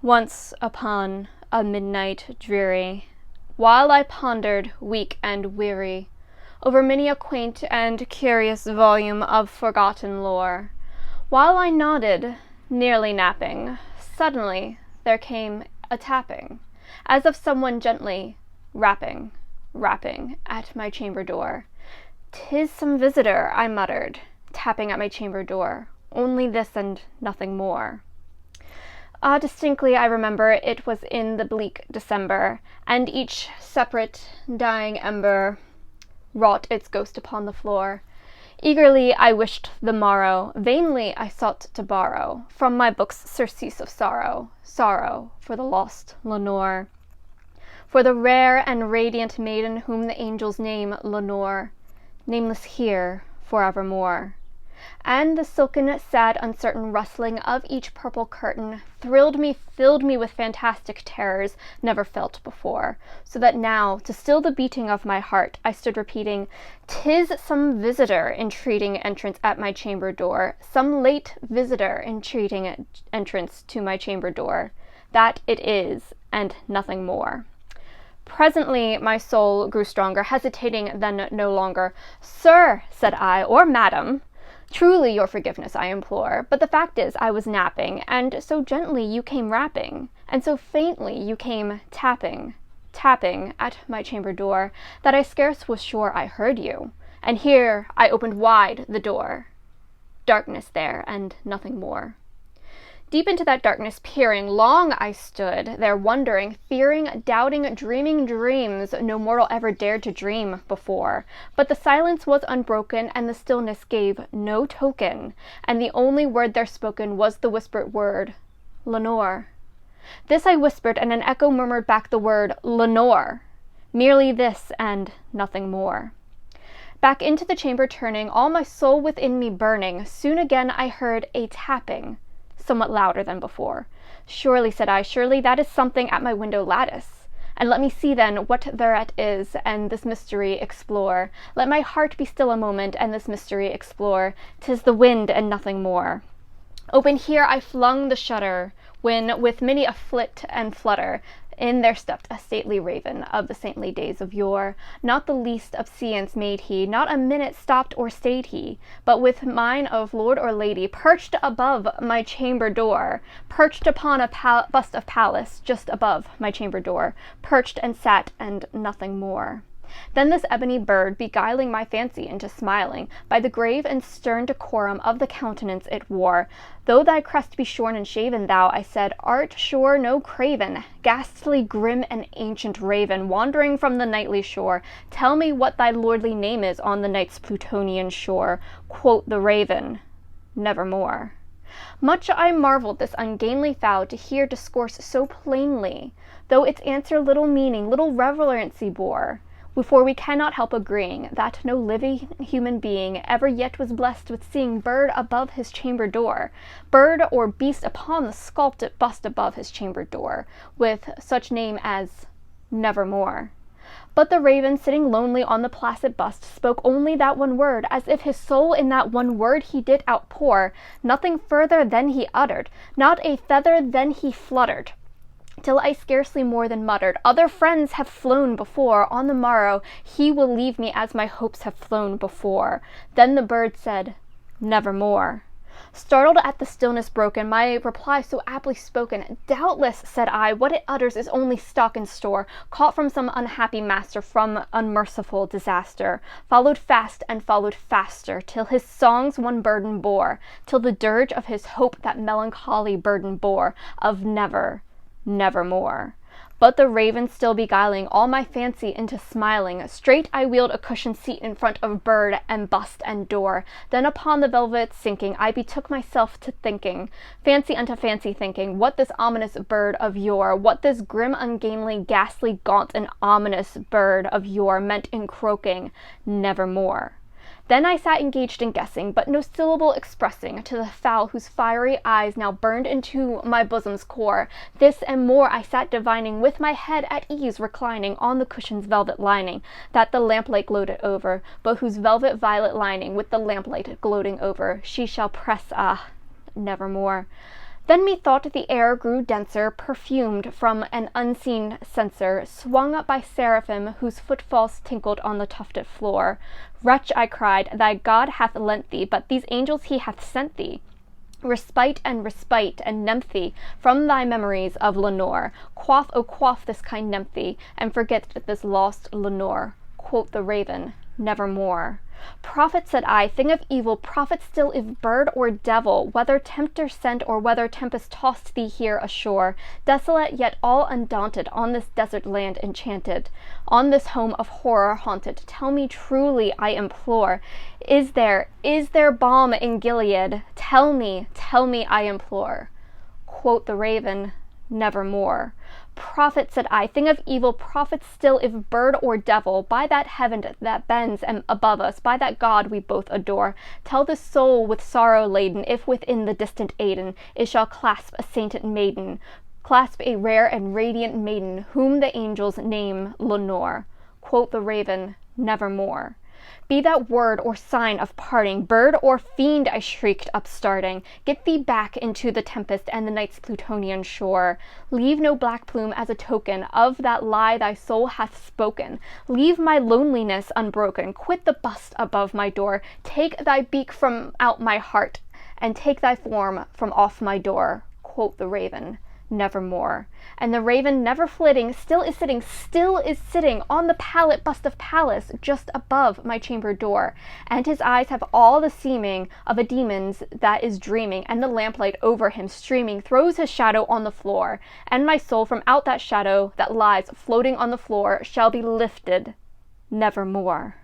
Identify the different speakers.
Speaker 1: Once upon a midnight dreary, while I pondered, weak and weary, over many a quaint and curious volume of forgotten lore, while I nodded, nearly napping, suddenly there came a tapping, as of someone gently rapping at my chamber door. "'Tis some visitor," I muttered, tapping at my chamber door, "only this and nothing more." Distinctly I remember it was in the bleak December, and each separate dying ember wrought its ghost upon the floor. Eagerly I wished the morrow, vainly I sought to borrow from my books surcease of sorrow, sorrow for the lost Lenore, for the rare and radiant maiden whom the angels name Lenore, nameless here forevermore. And the silken, sad, uncertain rustling of each purple curtain thrilled me, filled me with fantastic terrors never felt before, so that now, to still the beating of my heart, I stood repeating, "'Tis some visitor entreating entrance at my chamber door, some late visitor entreating entrance to my chamber door. That it is, and nothing more." Presently my soul grew stronger, hesitating then no longer. "Sir," said I, "or madam, truly your forgiveness I implore, but the fact is I was napping, and so gently you came rapping, and so faintly you came tapping at my chamber door, that I scarce was sure I heard you, and here I opened wide the door. Darkness there, and nothing more." Deep into that darkness peering, long I stood there wondering, fearing, doubting, dreaming dreams no mortal ever dared to dream before. But the silence was unbroken, and the stillness gave no token, and the only word there spoken was the whispered word, "Lenore." This I whispered, and an echo murmured back the word, "Lenore." Merely this, and nothing more. Back into the chamber turning, all my soul within me burning, soon again I heard a tapping, somewhat louder than before. "Surely," said I, "surely that is something at my window lattice. And let me see then what thereat is, and this mystery explore. Let my heart be still a moment, and this mystery explore. 'Tis the wind and nothing more." Open here I flung the shutter, when with many a flit and flutter in there stepped a stately raven of the saintly days of yore. Not the least obseance made he, not a minute stopped or stayed he, but with mine of lord or lady perched above my chamber door, perched upon a bust of Pallas just above my chamber door, perched and sat and nothing more. Then this ebony bird, beguiling my fancy into smiling, by the grave and stern decorum of the countenance it wore, "Though thy crest be shorn and shaven, thou," I said, "art sure no craven, ghastly, grim, and ancient raven, wandering from the nightly shore. Tell me what thy lordly name is on the night's Plutonian shore." Quoth the raven, "Nevermore." Much I marveled this ungainly fowl to hear discourse so plainly, though its answer little meaning, little relevancy bore. For we cannot help agreeing that no living human being ever yet was blessed with seeing bird above his chamber door, bird or beast upon the sculpted bust above his chamber door, with such name as Nevermore. But the raven, sitting lonely on the placid bust, spoke only that one word, as if his soul in that one word he did outpour. Nothing further then he uttered, not a feather then he fluttered, till I scarcely more than muttered, "Other friends have flown before, on the morrow he will leave me as my hopes have flown before." Then the bird said, "Nevermore." Startled at the stillness broken, my reply so aptly spoken, "Doubtless," said I, "what it utters is only stock and store, caught from some unhappy master, from unmerciful disaster, followed fast and followed faster, till his songs one burden bore, till the dirge of his hope that melancholy burden bore, of nevermore." But the raven still beguiling all my fancy into smiling, straight I wheeled a cushioned seat in front of bird and bust and door. Then upon the velvet sinking, I betook myself to thinking, fancy unto fancy thinking, what this ominous bird of yore, what this grim, ungainly, ghastly, gaunt, and ominous bird of yore meant in croaking, "Nevermore." Then I sat engaged in guessing, but no syllable expressing, to the fowl whose fiery eyes now burned into my bosom's core. This and more I sat divining, with my head at ease reclining on the cushion's velvet lining, that the lamplight gloated over, but whose velvet violet lining, with the lamplight gloating over, she shall press, nevermore. Then methought the air grew denser, perfumed from an unseen censer, swung up by seraphim whose footfalls tinkled on the tufted floor. Wretch, I cried, thy God hath lent thee, but these angels he hath sent thee. Respite and Nepenthe, from thy memories of Lenore. Quaff, oh quaff this kind Nepenthe, and forget this lost Lenore. Quoth the raven, nevermore. Prophet, said I, thing of evil, prophet still if bird or devil, whether tempter sent or whether tempest tossed thee here ashore, desolate yet all undaunted, on this desert land enchanted, on this home of horror haunted, tell me truly, I implore, is there balm in Gilead? Tell me, I implore. Quoth the raven, nevermore. Prophet, said I, thing of evil, prophet still if bird or devil, by that heaven that bends above us, by that God we both adore, tell this soul with sorrow laden, if within the distant Aidenn it shall clasp a sainted maiden, clasp a rare and radiant maiden, whom the angels name Lenore. Quoth the raven, nevermore. Be that word or sign of parting, bird or fiend, I shrieked, upstarting, get thee back into the tempest and the night's Plutonian shore. Leave no black plume as a token of that lie thy soul hath spoken. Leave my loneliness unbroken, quit the bust above my door, take thy beak from out my heart, and take thy form from off my door. Quoth the raven, nevermore. And the raven, never flitting, still is sitting on the pallet bust of Pallas, just above my chamber door, and his eyes have all the seeming of a demon's that is dreaming, and the lamplight over him streaming throws his shadow on the floor, and my soul from out that shadow that lies floating on the floor shall be lifted nevermore.